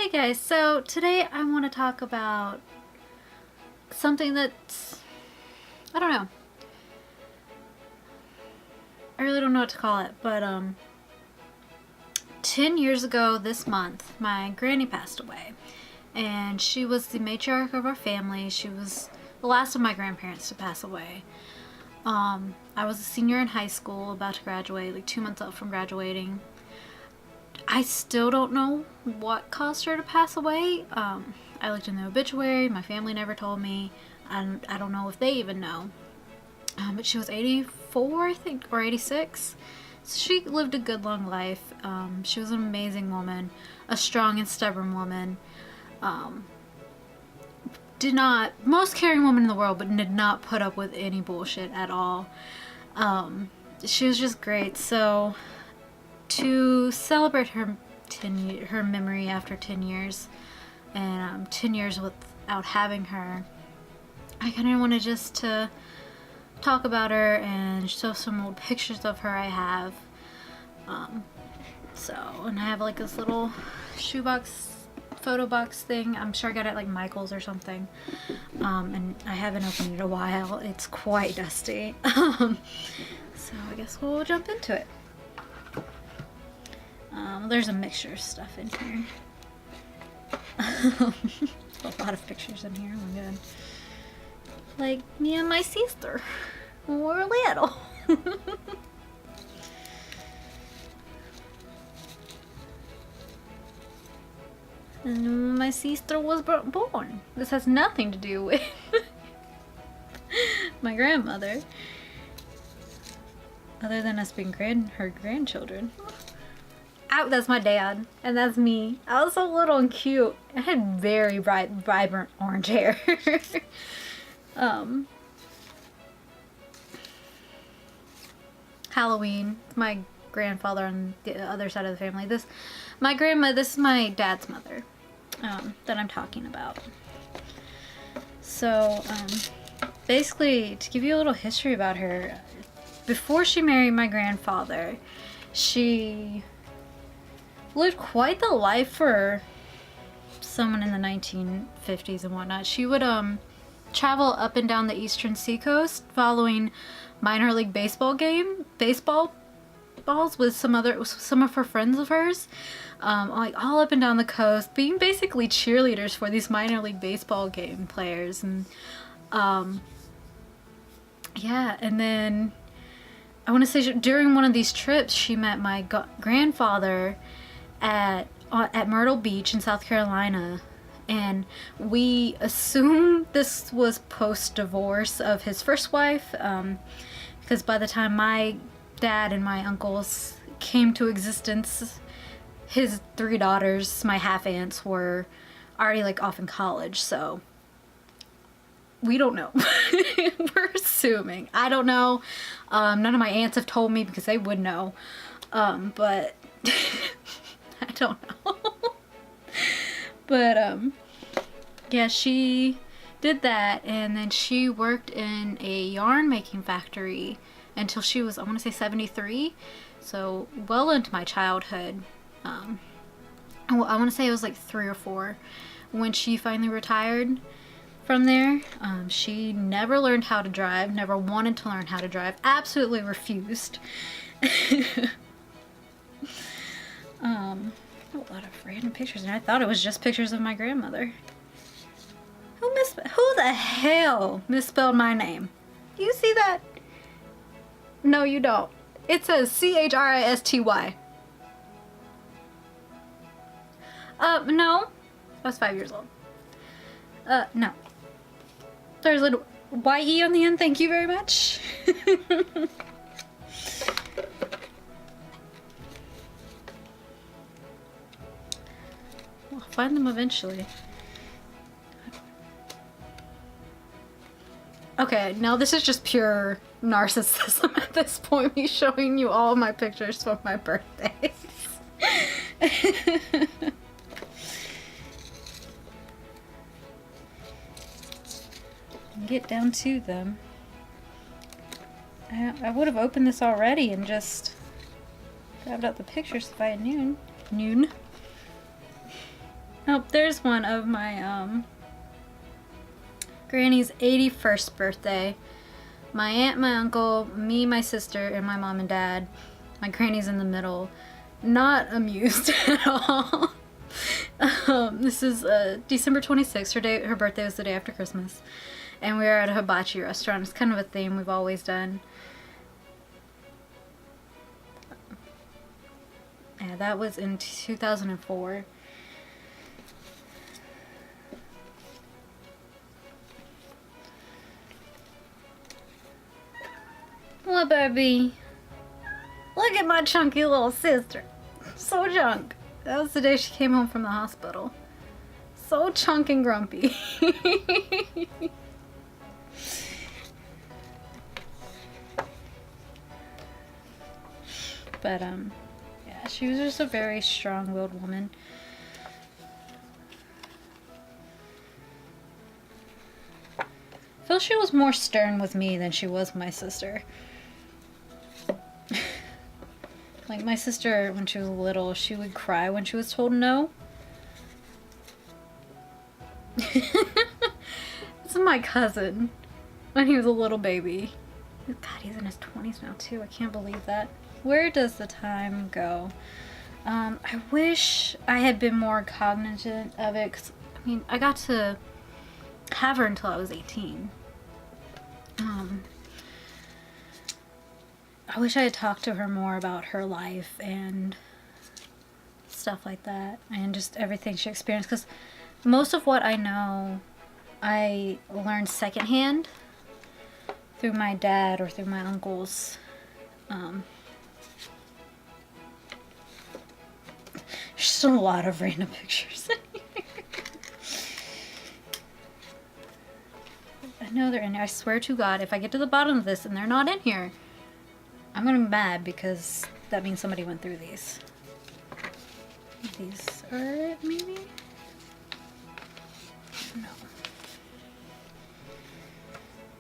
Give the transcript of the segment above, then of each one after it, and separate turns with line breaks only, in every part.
Hey guys, so today I want to talk about something that's, I don't know, I really don't know what to call it, but 10 years ago this month, my granny passed away, and she was the matriarch of our family. She was the last of my grandparents to pass away. I was a senior in high school, about to graduate, like 2 months out from graduating. I still don't know what caused her to pass away. I looked in the obituary, my family never told me, and I don't know if they even know. But she was 84, I think, or 86. So she lived a good long life. She was an amazing woman, a strong and stubborn woman. Most caring woman in the world, but did not put up with any bullshit at all. She was just great. So to celebrate her memory after 10 years, and 10 years without having her, I kind of wanted just to talk about her and show some old pictures of her I have. And I have like this little shoebox, photo box thing. I'm sure I got it at like Michael's or something. And I haven't opened it in a while. It's quite dusty. So I guess we'll jump into it. There's a mixture of stuff in here. A lot of pictures in here. Oh my god. Like me and my sister. When we were little. And when my sister was born. This has nothing to do with my grandmother. Other than us being her grandchildren. That's my dad, and that's me. I was so little and cute. I had very bright, vibrant orange hair. Halloween, my grandfather on the other side of the family. This is my dad's mother, that I'm talking about. So, basically, to give you a little history about her, before she married my grandfather, she lived quite the life for someone in the 1950s and whatnot. She would travel up and down the eastern seacoast following minor league baseball balls with some of her friends of hers, like all up and down the coast, being basically cheerleaders for these minor league baseball game players. And yeah, and then I want to say during one of these trips she met my grandfather at Myrtle Beach in South Carolina, and we assume this was post-divorce of his first wife, because by the time my dad and my uncles came to existence, his 3 daughters, my half-aunts, were already like off in college, so we don't know. We're assuming. I don't know. None of my aunts have told me because they would know, but I don't know. But yeah, she did that, and then she worked in a yarn making factory until she was, I want to say 73, so well into my childhood. I want to say it was like 3 or 4 when she finally retired from there. She never learned how to drive, never wanted to learn how to drive, absolutely refused. A lot of random pictures, and I thought it was just pictures of my grandmother. Who the hell misspelled my name? You see that? No, you don't. It says Christy. No. I was 5 years old. No. There's a YE on the end, thank you very much. I'll find them eventually. Okay, now this is just pure narcissism at this point, me showing you all my pictures from my birthdays. Get down to them. I would have opened this already and just grabbed out the pictures if I had known. Oh, there's one of my Granny's 81st birthday. My aunt, my uncle, me, my sister, and my mom and dad. My granny's in the middle. Not amused at all. This is December 26th. Her birthday was the day after Christmas. And we were at a hibachi restaurant. It's kind of a theme we've always done. Yeah, that was in 2004. What, baby? Look at my chunky little sister. So chunk. That was the day she came home from the hospital. So chunk and grumpy. But, yeah, she was just a very strong-willed woman. I feel she was more stern with me than she was with my sister. Like, my sister, when she was little, she would cry when she was told no. This is my cousin, when he was a little baby. God, he's in his 20s now, too. I can't believe that. Where does the time go? I wish I had been more cognizant of it, 'cause, I mean, I got to have her until I was 18. I wish I had talked to her more about her life and stuff like that, and just everything she experienced, because most of what I know I learned secondhand through my dad or through my uncles. There's a lot of random pictures in here. I know they're in here. I swear to God, if I get to the bottom of this and they're not in here, I'm gonna be mad, because that means somebody went through these. These are it, maybe? No.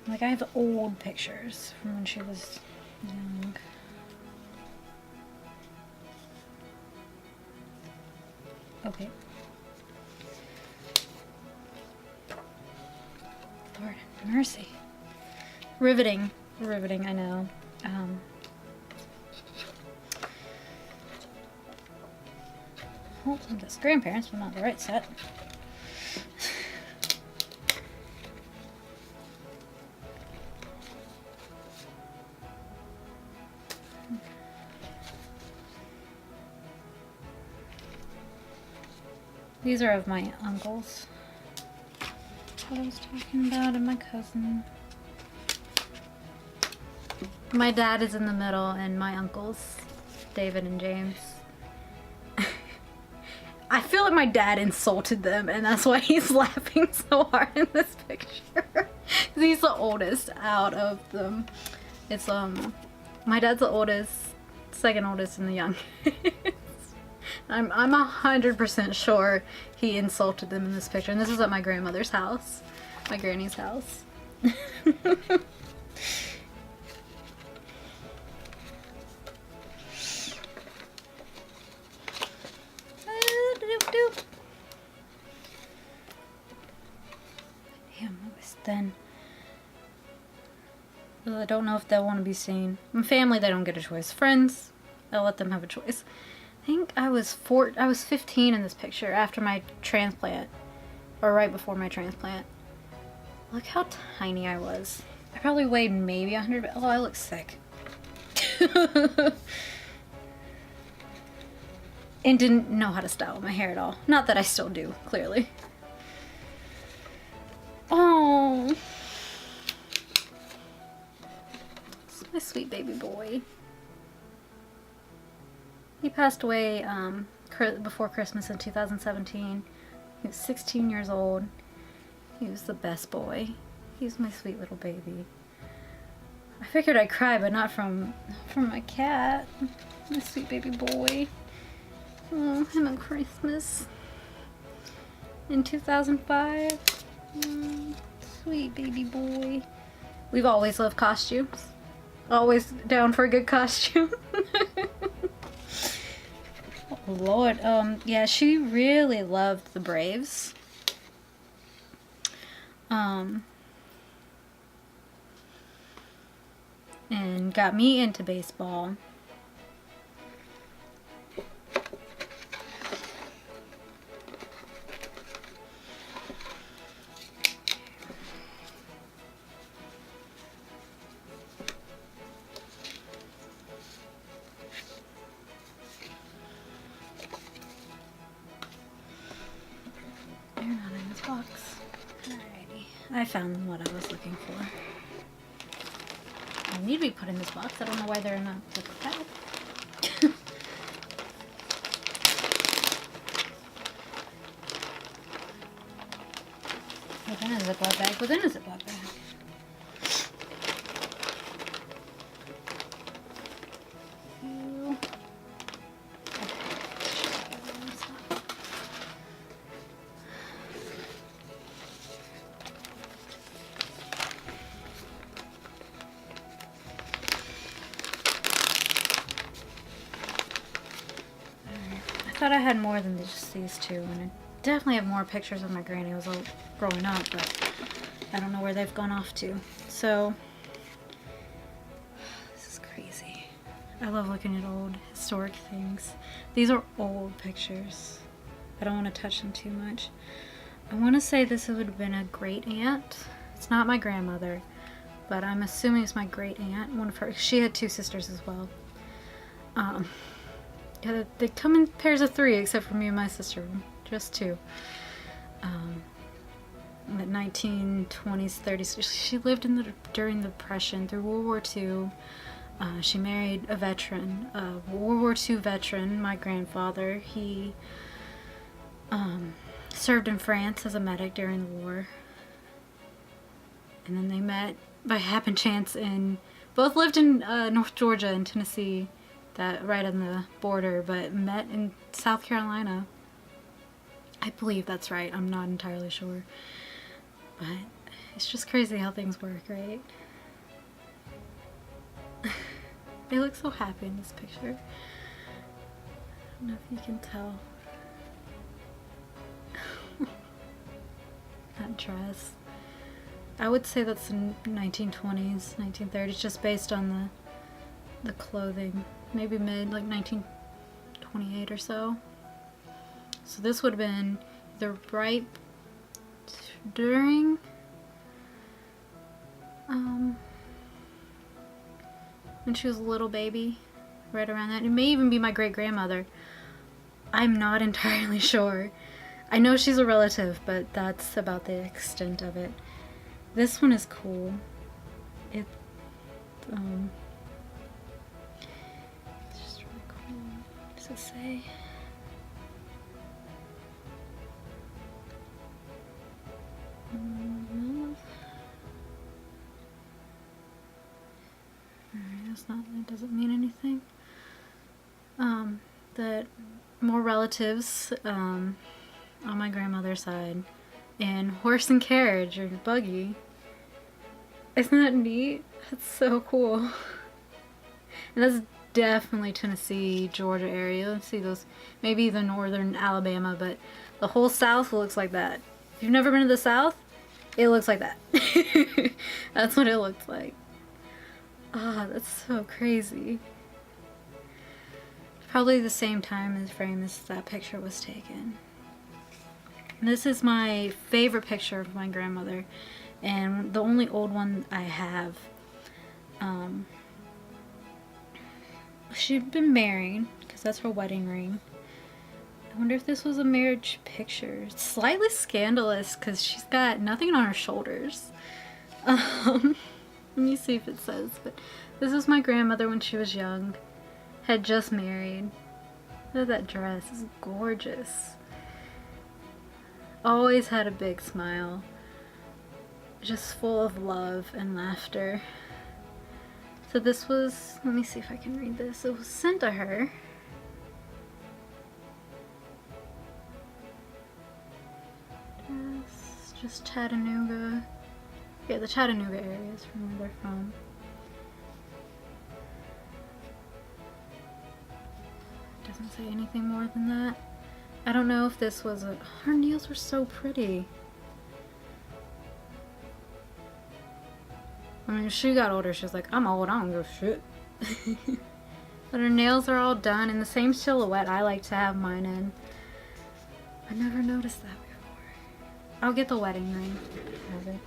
Like, I have old pictures from when she was young. Okay. Lord have mercy. Riveting. Riveting, I know. Well, this grandparents, but not the right set. These are of my uncles. What I was talking about, and my cousin. My dad is in the middle, and my uncles, David and James. I feel like my dad insulted them, and that's why he's laughing so hard in this picture. He's the oldest out of them. It's my dad's the oldest, second oldest, and the youngest. I'm 100% sure he insulted them in this picture, and this is at my grandmother's house, my granny's house. Damn, it was thin. Well, I don't know if they'll want to be seen. My family, they don't get a choice. Friends, I'll let them have a choice. I think I was 15 in this picture after my transplant, or right before my transplant. Look how tiny I was. I probably weighed maybe 100. Oh, I look sick. And didn't know how to style my hair at all. Not that I still do, clearly. Oh, it's my sweet baby boy. He passed away before Christmas in 2017. He was 16 years old. He was the best boy. He was my sweet little baby. I figured I'd cry, but not from my cat. My sweet baby boy. Oh, him on Christmas in 2005. Sweet baby boy. We've always loved costumes. Always down for a good costume. Lord, yeah, she really loved the Braves. And got me into baseball. They're not in this box. Alrighty. I found what I was looking for. They need to be put in this box. I don't know why they're not the bag. Within a Ziploc bag, within a Ziploc bag. I thought I had more than just these two, and I definitely have more pictures of my granny was growing up, but I don't know where they've gone off to. So, this is crazy. I love looking at old historic things. These are old pictures. I don't want to touch them too much. I want to say this would have been a great aunt. It's not my grandmother, but I'm assuming it's my great aunt. One of her. She had two sisters as well. Yeah, they come in pairs of three, except for me and my sister, just two. In the 1920s, 30s, she lived during the Depression, through World War II. She married a veteran, a World War II veteran, my grandfather. He served in France as a medic during the war. And then they met by happen chance both lived in North Georgia and Tennessee, that right on the border, but met in South Carolina. I believe that's right. I'm not entirely sure. But it's just crazy how things work, right? They look so happy in this picture. I don't know if you can tell. That dress. I would say that's the 1920s, 1930s, just based on the clothing. Maybe mid, like 1928 or so. So this would have been either right during when she was a little baby, right around that. It may even be my great-grandmother. I'm not entirely sure. I know she's a relative, but that's about the extent of it. This one is cool. It it's just really cool. What does it say? Alright, that's not, that doesn't mean anything. That more relatives on my grandmother's side, and horse and carriage or buggy. Isn't that neat? That's so cool. And that's definitely Tennessee, Georgia area. Let's see those, maybe the northern Alabama, but the whole South looks like that. If you've never been to the South, it looks like that. That's what it looks like. Ah, that's so crazy. Probably the same time as frame as that picture was taken. And this is my favorite picture of my grandmother, and the only old one I have. She'd been married, because that's her wedding ring. I wonder if this was a marriage picture. It's slightly scandalous because she's got nothing on her shoulders. Let me see if it says, but this is my grandmother when she was young. Had just married. Look at that dress, it's gorgeous. Always had a big smile. Just full of love and laughter. So this was, let me see if I can read this. It was sent to her. Just Chattanooga. Yeah, the Chattanooga area is from where they're from. doesn't say anything more than that. I don't know if this was a... Her nails were so pretty. I mean, she got older, she was like, I'm old, I don't give a shit. But her nails are all done in the same silhouette I like to have mine in. I never noticed that before. I'll get the wedding ring. Have it.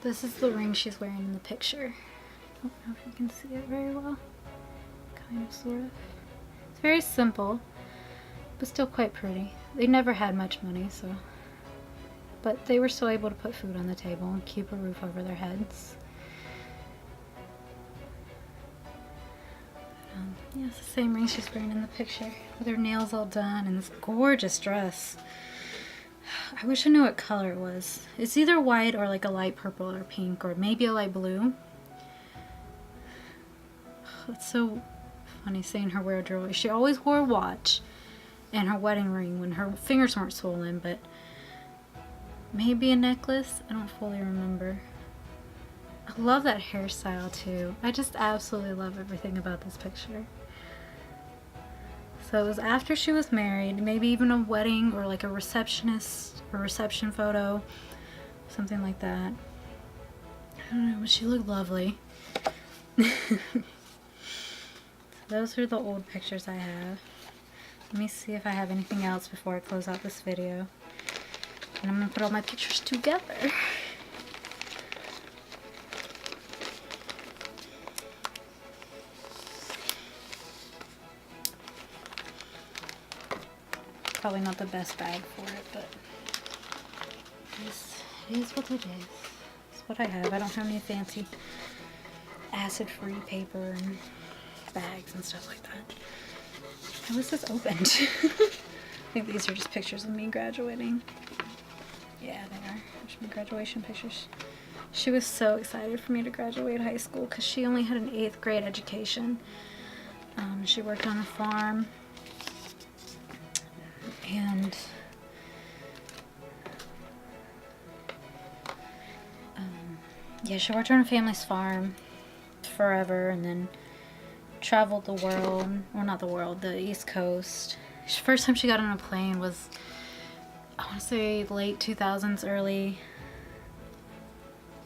This is the ring she's wearing in the picture. I don't know if you can see it very well. Kind of, sort of. It's very simple, but still quite pretty. They never had much money, so... But they were still able to put food on the table and keep a roof over their heads. Yeah, it's the same ring she's wearing in the picture, with her nails all done and this gorgeous dress. I wish I knew what color it was. It's either white or like a light purple or pink or maybe a light blue. It's so funny seeing her wear jewelry. She always wore a watch and her wedding ring when her fingers weren't swollen, but maybe a necklace? I don't fully remember. I love that hairstyle too. I just absolutely love everything about this picture. So it was after she was married, maybe even a wedding or like a receptionist or reception photo, something like that. I don't know, but she looked lovely. So those are the old pictures I have. Let me see if I have anything else before I close out this video. And I'm gonna put all my pictures together. Probably not the best bag for it, but it is what it is. It's what I have. I don't have any fancy acid-free paper and bags and stuff like that. How is this opened? I think these are just pictures of me graduating. Yeah, they are. There's my graduation pictures. She was so excited for me to graduate high school because she only had an 8th grade education. She worked on a farm. And yeah, she worked on her family's farm forever and then traveled the world, or not the world, the East Coast. First time she got on a plane was, I want to say late 2000s, early.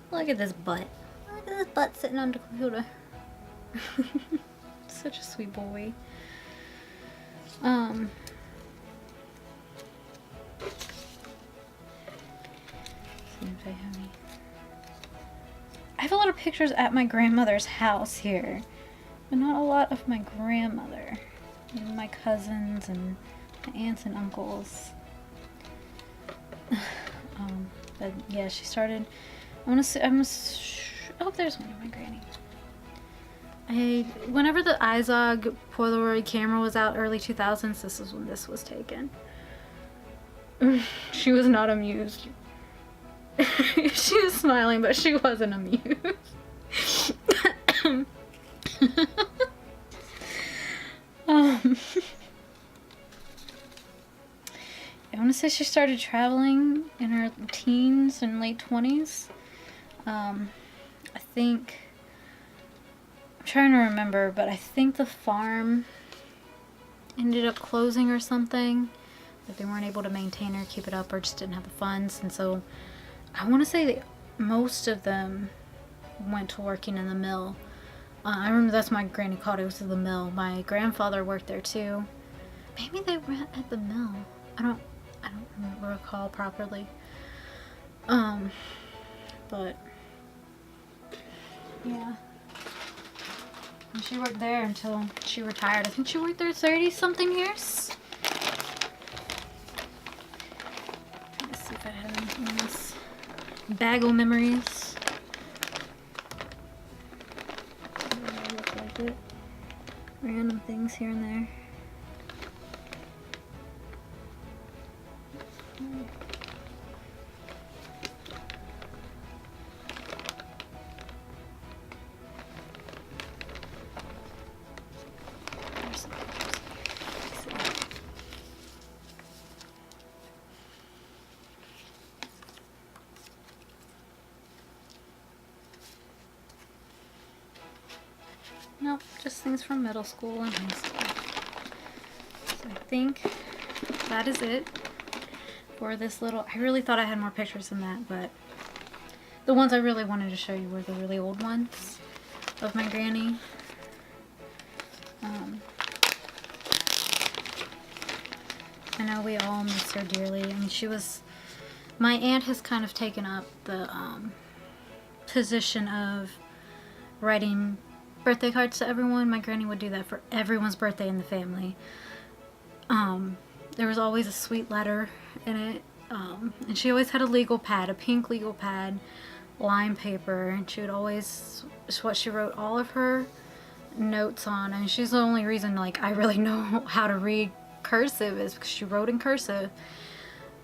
Look at this butt. Look at this butt sitting on the computer. Such a sweet boy. If I have any. I have a lot of pictures at my grandmother's house here, but not a lot of my grandmother, and my cousins and my aunts and uncles. But yeah, she started. I hope there's one of my granny. Whenever the iZog Polaroid camera was out, early 2000s, this is when this was taken. She was not amused. She was smiling, but she wasn't amused. I want to say she started traveling in her teens and late 20s. I think, I'm trying to remember, but I think the farm ended up closing or something. That they weren't able to maintain or keep it up, or just didn't have the funds, and so I want to say that most of them went to working in the mill. I remember that's my granny called it, was the mill. My grandfather worked there too. Maybe they were at the mill. I don't recall properly. But yeah. And she worked there until she retired. I think she worked there 30 something years. Let's see if I have anything else. Bagel memories. Look like it. Random things here and there. Nope, just things from middle school and high school. So I think that is it for this little... I really thought I had more pictures than that, but the ones I really wanted to show you were the really old ones of my granny. I know we all miss her dearly. I mean, she was... My aunt has kind of taken up the position of writing birthday cards to everyone. My granny would do that for everyone's birthday in the family. There was always a sweet letter in it. And she always had a legal pad, a pink legal pad, lime paper, and she would always... It's what she wrote all of her notes on. I mean, she's the only reason, like, I really know how to read cursive is because she wrote in cursive.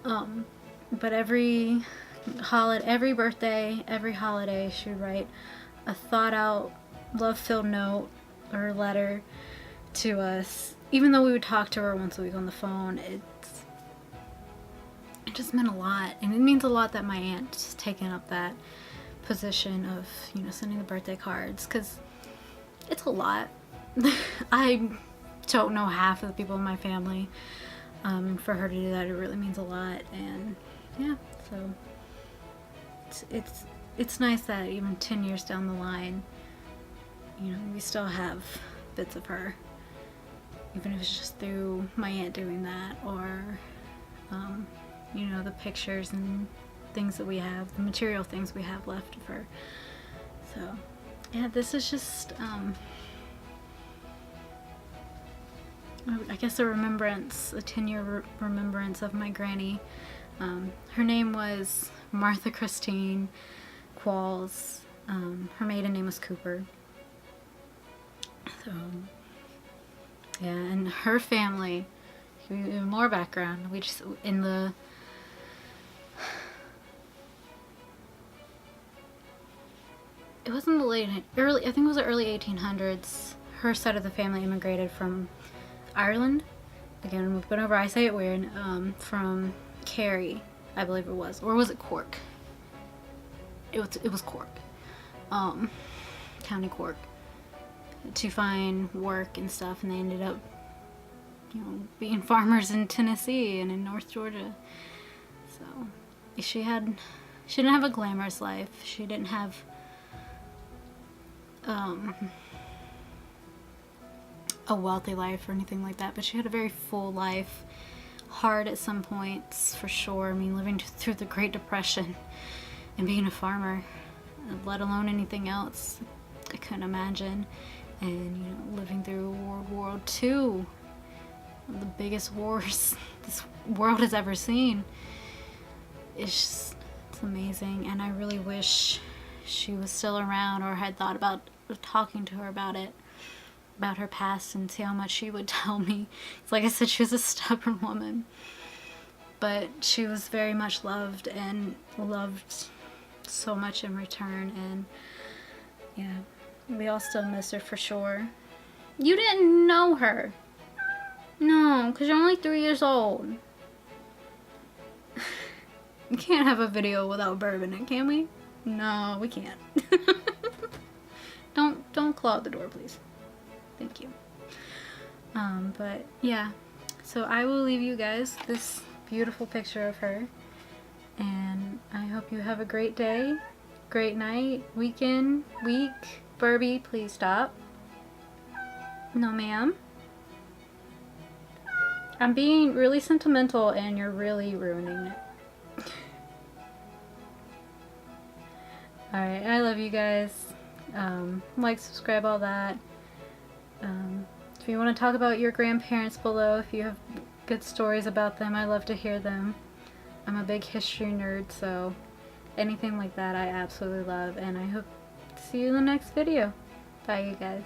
But every birthday, every holiday, she would write a thought-out, love-filled note or letter to us. Even though we would talk to her once a week on the phone, it just meant a lot. And it means a lot that my aunt's taken up that position of, you know, sending the birthday cards, because it's a lot. I don't know half of the people in my family. For her to do that, it really means a lot. And yeah, so it's nice that even 10 years down the line, you know, we still have bits of her, even if it's just through my aunt doing that, or you know, the pictures and things that we have, the material things we have left of her. So yeah, this is just I guess a remembrance, a 10-year remembrance of my granny. Her name was Martha Christine Qualls. Her maiden name was Cooper. So yeah, and her family, even more background, we just, in the it wasn't the early, I think it was the early 1800s, her side of the family immigrated from Ireland. Again, we've been over, I say it weird, from Kerry, I believe it was. Or was it Cork? It was Cork. County Cork. To find work and stuff, and they ended up, you know, being farmers in Tennessee and in North Georgia. So, she didn't have a glamorous life. She didn't have a wealthy life or anything like that, but she had a very full life. Hard at some points, for sure. I mean, living through the Great Depression and being a farmer, let alone anything else, I couldn't imagine. And, you know, living through World War II, one of the biggest wars this world has ever seen. It's amazing, and I really wish she was still around, or had thought about talking to her about it, about her past, and see how much she would tell me. It's like I said, she was a stubborn woman, but she was very much loved, and loved so much in return. And yeah, we all still miss her for sure. You didn't know her? No, because you're only 3 years old. We can't have a video without Burb in it, can we? No, we can't. Don't clog the door, please. Thank you. But yeah, so I will leave you guys this beautiful picture of her, and I hope you have a great day, great night, weekend, week. Burbie, please stop. No, ma'am. I'm being really sentimental, and you're really ruining it. Alright, I love you guys. Like, subscribe, all that. If you want to talk about your grandparents below, if you have good stories about them, I love to hear them. I'm a big history nerd, so anything like that I absolutely love, and I hope to see you in the next video. Bye, you guys.